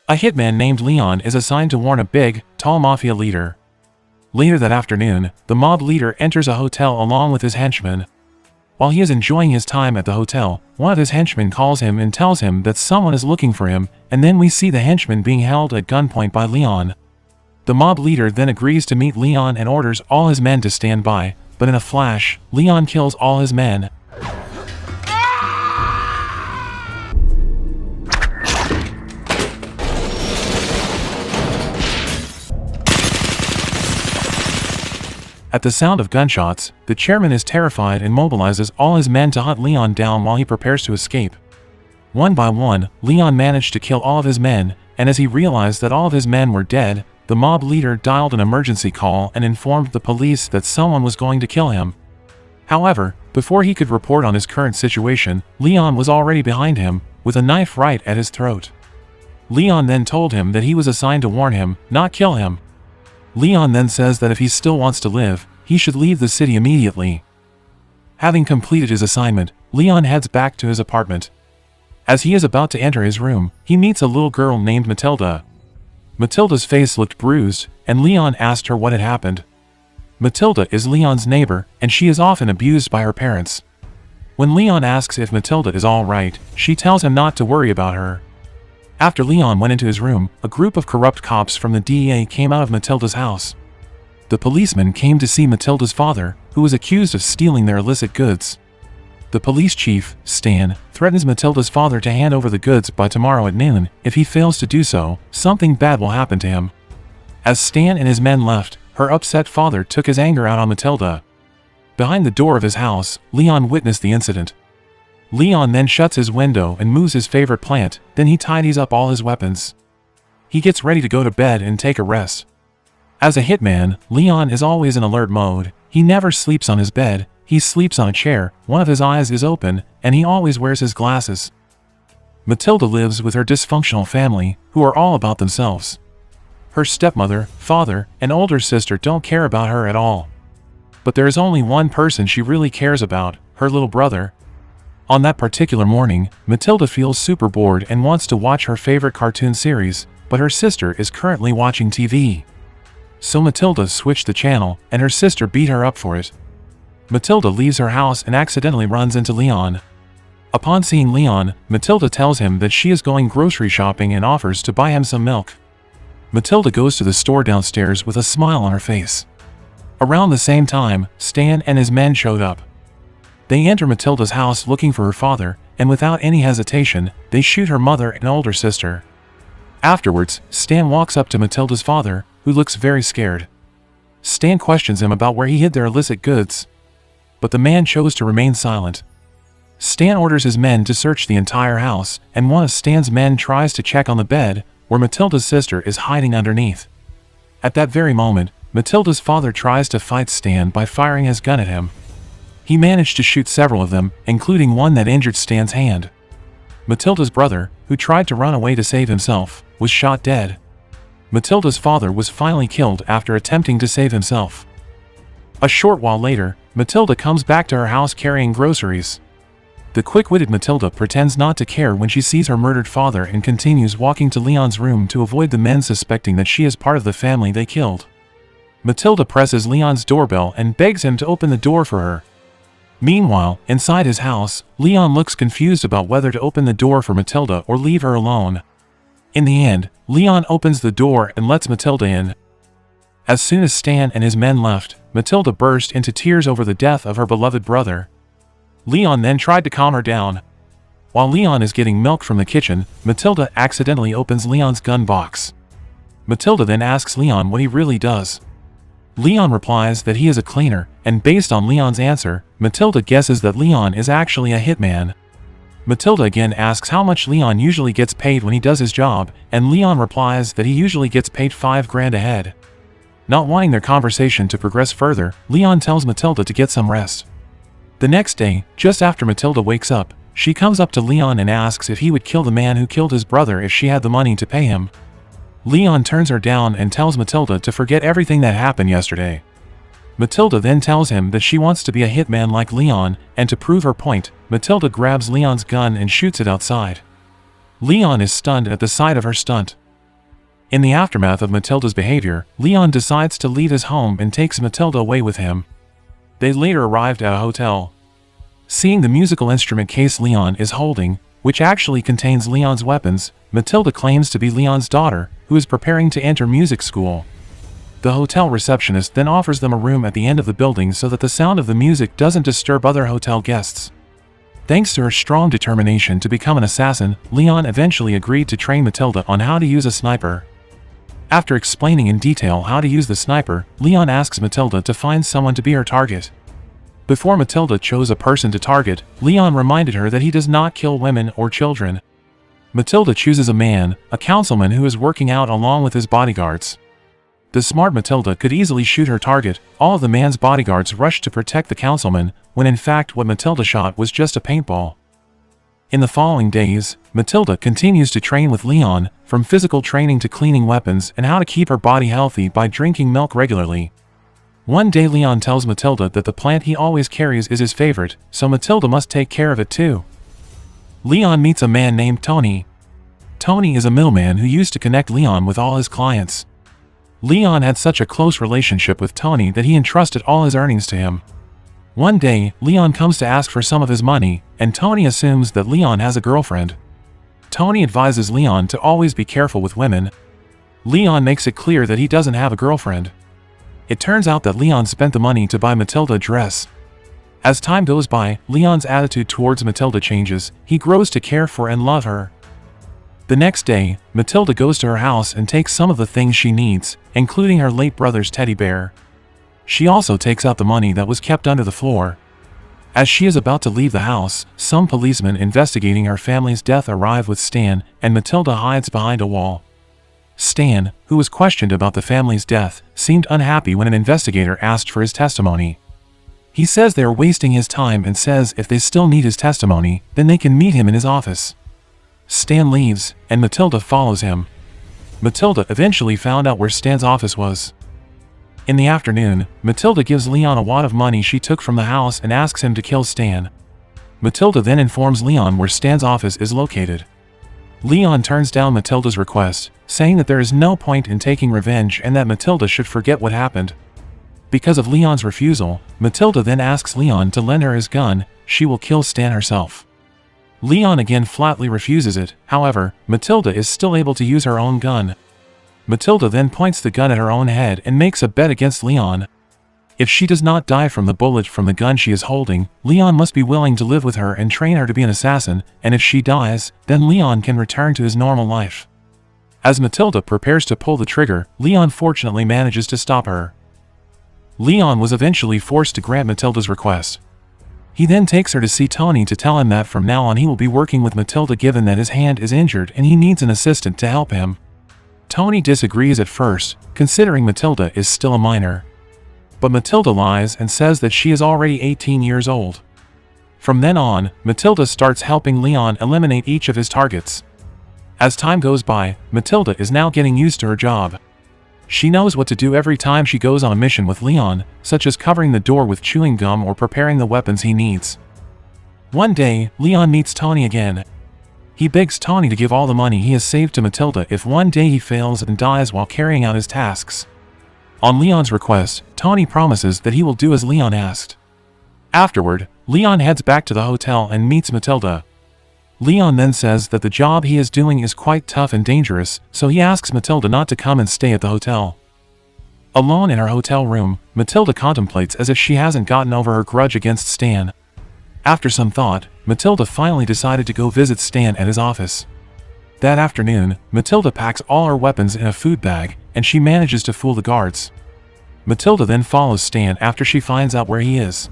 A hitman named Leon is assigned to warn a big, tall mafia leader. Later that afternoon, the mob leader enters a hotel along with his henchmen. While he is enjoying his time at the hotel, one of his henchmen calls him and tells him that someone is looking for him, and then we see the henchman being held at gunpoint by Leon. The mob leader then agrees to meet Leon and orders all his men to stand by, but in a flash, Leon kills all his men. At the sound of gunshots, the chairman is terrified and mobilizes all his men to hunt Leon down while he prepares to escape. One by one, Leon managed to kill all of his men, and as he realized that all of his men were dead, the mob leader dialed an emergency call and informed the police that someone was going to kill him. However, before he could report on his current situation, Leon was already behind him, with a knife right at his throat. Leon then told him that he was assigned to warn him, not kill him. Leon then says that if he still wants to live, he should leave the city immediately. Having completed his assignment, Leon heads back to his apartment. As he is about to enter his room, he meets a little girl named Matilda. Matilda's face looked bruised, and Leon asked her what had happened. Matilda is Leon's neighbor, and she is often abused by her parents. When Leon asks if Matilda is all right, she tells him not to worry about her. After Leon went into his room, a group of corrupt cops from the DEA came out of Matilda's house. The policemen came to see Matilda's father, who was accused of stealing their illicit goods. The police chief, Stan, threatens Matilda's father to hand over the goods by tomorrow at noon. If he fails to do so, something bad will happen to him. As Stan and his men left, her upset father took his anger out on Matilda. Behind the door of his house, Leon witnessed the incident. Leon then shuts his window and moves his favorite plant, then he tidies up all his weapons. He gets ready to go to bed and take a rest. As a hitman, Leon is always in alert mode. He never sleeps on his bed, he sleeps on a chair, one of his eyes is open, and he always wears his glasses. Matilda lives with her dysfunctional family, who are all about themselves. Her stepmother, father, and older sister don't care about her at all. But there is only one person she really cares about, her little brother. On that particular morning, Matilda feels super bored and wants to watch her favorite cartoon series, but her sister is currently watching TV. So Matilda switched the channel, and her sister beat her up for it. Matilda leaves her house and accidentally runs into Leon. Upon seeing Leon, Matilda tells him that she is going grocery shopping and offers to buy him some milk. Matilda goes to the store downstairs with a smile on her face. Around the same time, Stan and his men showed up. They enter Matilda's house looking for her father, and without any hesitation, they shoot her mother and older sister. Afterwards, Stan walks up to Matilda's father, who looks very scared. Stan questions him about where he hid their illicit goods, but the man chose to remain silent. Stan orders his men to search the entire house, and one of Stan's men tries to check on the bed, where Matilda's sister is hiding underneath. At that very moment, Matilda's father tries to fight Stan by firing his gun at him. He managed to shoot several of them, including one that injured Stan's hand. Matilda's brother, who tried to run away to save himself, was shot dead. Matilda's father was finally killed after attempting to save himself. A short while later, Matilda comes back to her house carrying groceries. The quick-witted Matilda pretends not to care when she sees her murdered father and continues walking to Leon's room to avoid the men suspecting that she is part of the family they killed. Matilda presses Leon's doorbell and begs him to open the door for her. Meanwhile, inside his house, Leon looks confused about whether to open the door for Matilda or leave her alone. In the end, Leon opens the door and lets Matilda in. As soon as Stan and his men left, Matilda burst into tears over the death of her beloved brother. Leon then tried to calm her down. While Leon is getting milk from the kitchen, Matilda accidentally opens Leon's gun box. Matilda then asks Leon what he really does. Leon replies that he is a cleaner, and based on Leon's answer, Matilda guesses that Leon is actually a hitman. Matilda again asks how much Leon usually gets paid when he does his job, and Leon replies that he usually gets paid $5 grand a head. Not wanting their conversation to progress further, Leon tells Matilda to get some rest. The next day, just after Matilda wakes up, she comes up to Leon and asks if he would kill the man who killed his brother if she had the money to pay him. Leon turns her down and tells Matilda to forget everything that happened yesterday. Matilda then tells him that she wants to be a hitman like Leon, and to prove her point, Matilda grabs Leon's gun and shoots it outside. Leon is stunned at the sight of her stunt. In the aftermath of Matilda's behavior, Leon decides to leave his home and takes Matilda away with him. They later arrived at a hotel. Seeing the musical instrument case Leon is holding, which actually contains Leon's weapons, Matilda claims to be Leon's daughter, who is preparing to enter music school. The hotel receptionist then offers them a room at the end of the building so that the sound of the music doesn't disturb other hotel guests. Thanks to her strong determination to become an assassin, Leon eventually agreed to train Matilda on how to use a sniper. After explaining in detail how to use the sniper, Leon asks Matilda to find someone to be her target. Before Matilda chose a person to target, Leon reminded her that he does not kill women or children. Matilda chooses a man, a councilman who is working out along with his bodyguards. The smart Matilda could easily shoot her target. All of the man's bodyguards rushed to protect the councilman, when in fact what Matilda shot was just a paintball. In the following days, Matilda continues to train with Leon, from physical training to cleaning weapons and how to keep her body healthy by drinking milk regularly. One day Leon tells Matilda that the plant he always carries is his favorite, so Matilda must take care of it too. Leon meets a man named Tony. Tony is a middleman who used to connect Leon with all his clients. Leon had such a close relationship with Tony that he entrusted all his earnings to him. One day, Leon comes to ask for some of his money, and Tony assumes that Leon has a girlfriend. Tony advises Leon to always be careful with women. Leon makes it clear that he doesn't have a girlfriend. It turns out that Leon spent the money to buy Matilda a dress. As time goes by, Leon's attitude towards Matilda changes. He grows to care for and love her. The next day, Matilda goes to her house and takes some of the things she needs, including her late brother's teddy bear. She also takes out the money that was kept under the floor. As she is about to leave the house, some policemen investigating her family's death arrive with Stan, and Matilda hides behind a wall. Stan, who was questioned about the family's death, seemed unhappy when an investigator asked for his testimony. He says they are wasting his time and says if they still need his testimony, then they can meet him in his office. Stan leaves, and Matilda follows him. Matilda eventually found out where Stan's office was. In the afternoon, Matilda gives Leon a wad of money she took from the house and asks him to kill Stan. Matilda then informs Leon where Stan's office is located. Leon turns down Matilda's request, saying that there is no point in taking revenge and that Matilda should forget what happened. Because of Leon's refusal, Matilda then asks Leon to lend her his gun. She will kill Stan herself. Leon again flatly refuses it. However, Matilda is still able to use her own gun. Matilda then points the gun at her own head and makes a bet against Leon. If she does not die from the bullet from the gun she is holding, Leon must be willing to live with her and train her to be an assassin, and if she dies, then Leon can return to his normal life. As Matilda prepares to pull the trigger, Leon fortunately manages to stop her. Leon was eventually forced to grant Matilda's request. He then takes her to see Tony to tell him that from now on he will be working with Matilda given that his hand is injured and he needs an assistant to help him. Tony disagrees at first, considering Matilda is still a minor. But Matilda lies and says that she is already 18 years old. From then on, Matilda starts helping Leon eliminate each of his targets. As time goes by, Matilda is now getting used to her job. She knows what to do every time she goes on a mission with Leon, such as covering the door with chewing gum or preparing the weapons he needs. One day, Leon meets Tony again. He begs Tony to give all the money he has saved to Matilda if one day he fails and dies while carrying out his tasks. On Leon's request, Tony promises that he will do as Leon asked. Afterward, Leon heads back to the hotel and meets Matilda. Leon then says that the job he is doing is quite tough and dangerous, so he asks Matilda not to come and stay at the hotel. Alone in her hotel room, Matilda contemplates as if she hasn't gotten over her grudge against Stan. After some thought, Matilda finally decided to go visit Stan at his office. That afternoon, Matilda packs all her weapons in a food bag, and she manages to fool the guards. Matilda then follows Stan after she finds out where he is.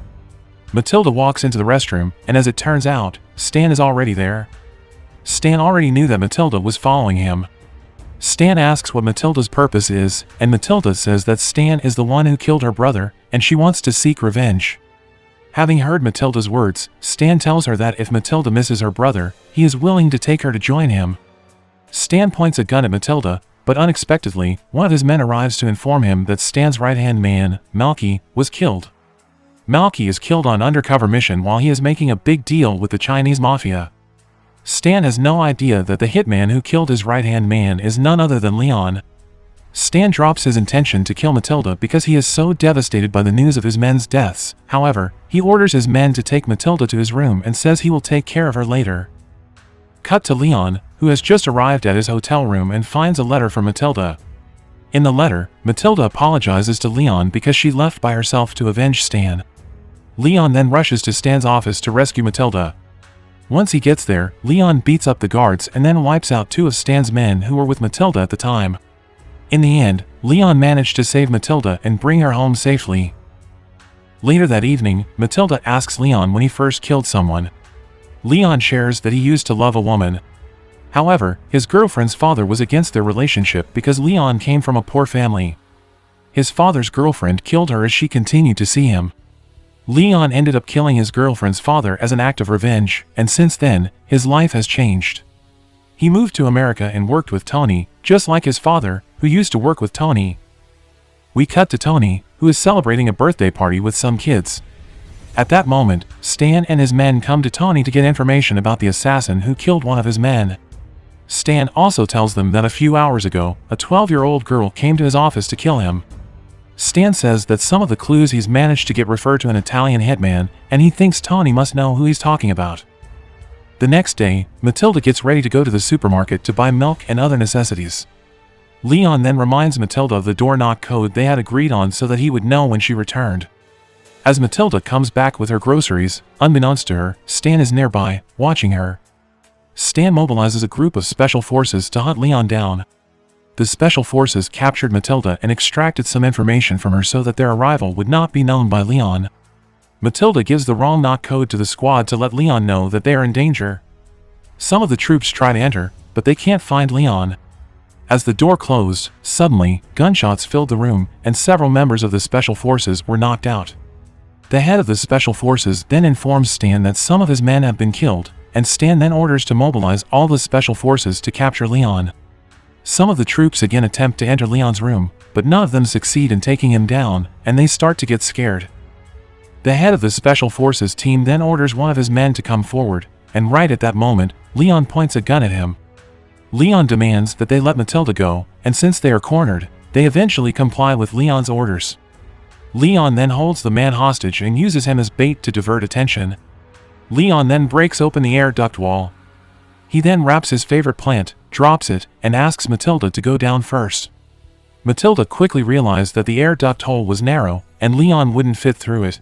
Matilda walks into the restroom, and as it turns out, Stan is already there. Stan already knew that Matilda was following him. Stan asks what Matilda's purpose is, and Matilda says that Stan is the one who killed her brother, and she wants to seek revenge. Having heard Matilda's words, Stan tells her that if Matilda misses her brother, he is willing to take her to join him. Stan points a gun at Matilda, but unexpectedly, one of his men arrives to inform him that Stan's right-hand man, Malky, was killed. Malky is killed on undercover mission while he is making a big deal with the Chinese mafia. Stan has no idea that the hitman who killed his right-hand man is none other than Leon. Stan drops his intention to kill Matilda because he is so devastated by the news of his men's deaths. However, he orders his men to take Matilda to his room and says he will take care of her later. Cut to Leon, who has just arrived at his hotel room and finds a letter from Matilda. In the letter, Matilda apologizes to Leon because she left by herself to avenge Stan. Leon then rushes to Stan's office to rescue Matilda. Once he gets there, Leon beats up the guards and then wipes out 2 of Stan's men who were with Matilda at the time. In the end, Leon managed to save Matilda and bring her home safely. Later that evening, Matilda asks Leon when he first killed someone. Leon shares that he used to love a woman. However, his girlfriend's father was against their relationship because Leon came from a poor family. His father's girlfriend killed her as she continued to see him. Leon ended up killing his girlfriend's father as an act of revenge, and since then, his life has changed. He moved to America and worked with Tony, just like his father, who used to work with Tony. We cut to Tony, who is celebrating a birthday party with some kids. At that moment, Stan and his men come to Tony to get information about the assassin who killed one of his men. Stan also tells them that a few hours ago, a 12-year-old girl came to his office to kill him. Stan says that some of the clues he's managed to get refer to an Italian hitman, and he thinks Tony must know who he's talking about. The next day, Matilda gets ready to go to the supermarket to buy milk and other necessities. Leon then reminds Matilda of the door knock code they had agreed on so that he would know when she returned. As Matilda comes back with her groceries, unbeknownst to her, Stan is nearby, watching her. Stan mobilizes a group of special forces to hunt Leon down. The special forces captured Matilda and extracted some information from her so that their arrival would not be known by Leon. Matilda gives the wrong knock code to the squad to let Leon know that they are in danger. Some of the troops try to enter, but they can't find Leon. As the door closed, suddenly, gunshots filled the room, and several members of the special forces were knocked out. The head of the special forces then informs Stan that some of his men have been killed, and Stan then orders to mobilize all the special forces to capture Leon. Some of the troops again attempt to enter Leon's room, but none of them succeed in taking him down, and they start to get scared. The head of the special forces team then orders one of his men to come forward, and right at that moment, Leon points a gun at him. Leon demands that they let Matilda go, and since they are cornered, they eventually comply with Leon's orders. Leon then holds the man hostage and uses him as bait to divert attention. Leon then breaks open the air duct wall. He then wraps his favorite plant, drops it, and asks Matilda to go down first. Matilda quickly realized that the air duct hole was narrow, and Leon wouldn't fit through it.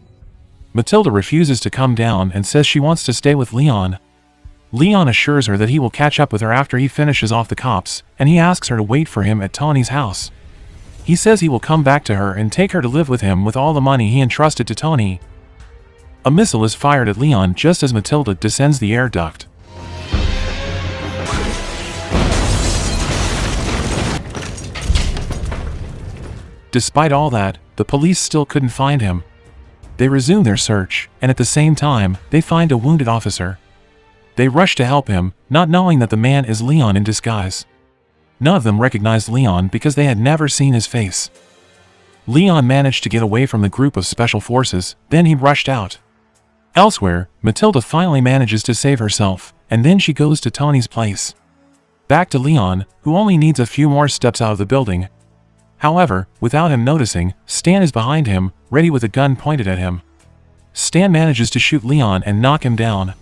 Matilda refuses to come down and says she wants to stay with Leon. Leon assures her that he will catch up with her after he finishes off the cops, and he asks her to wait for him at Tony's house. He says he will come back to her and take her to live with him with all the money he entrusted to Tony. A missile is fired at Leon just as Matilda descends the air duct. Despite all that, the police still couldn't find him. They resume their search, and at the same time, they find a wounded officer. They rush to help him, not knowing that the man is Leon in disguise. None of them recognized Leon because they had never seen his face. Leon managed to get away from the group of special forces, then he rushed out. Elsewhere, Matilda finally manages to save herself, and then she goes to Tony's place. Back to Leon, who only needs a few more steps out of the building. However, without him noticing, Stan is behind him, ready with a gun pointed at him. Stan manages to shoot Leon and knock him down.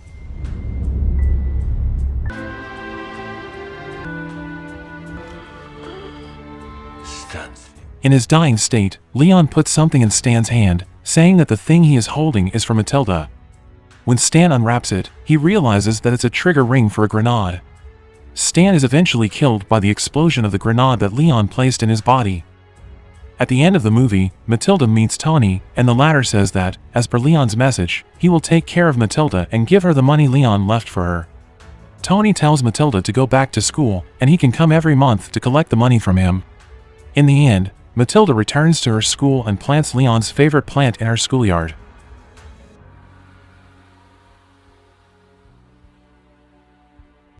In his dying state, Leon puts something in Stan's hand, saying that the thing he is holding is for Matilda. When Stan unwraps it, he realizes that it's a trigger ring for a grenade. Stan is eventually killed by the explosion of the grenade that Leon placed in his body. At the end of the movie, Matilda meets Tony, and the latter says that, as per Leon's message, he will take care of Matilda and give her the money Leon left for her. Tony tells Matilda to go back to school, and he can come every month to collect the money from him. In the end, Matilda returns to her school and plants Leon's favorite plant in her schoolyard.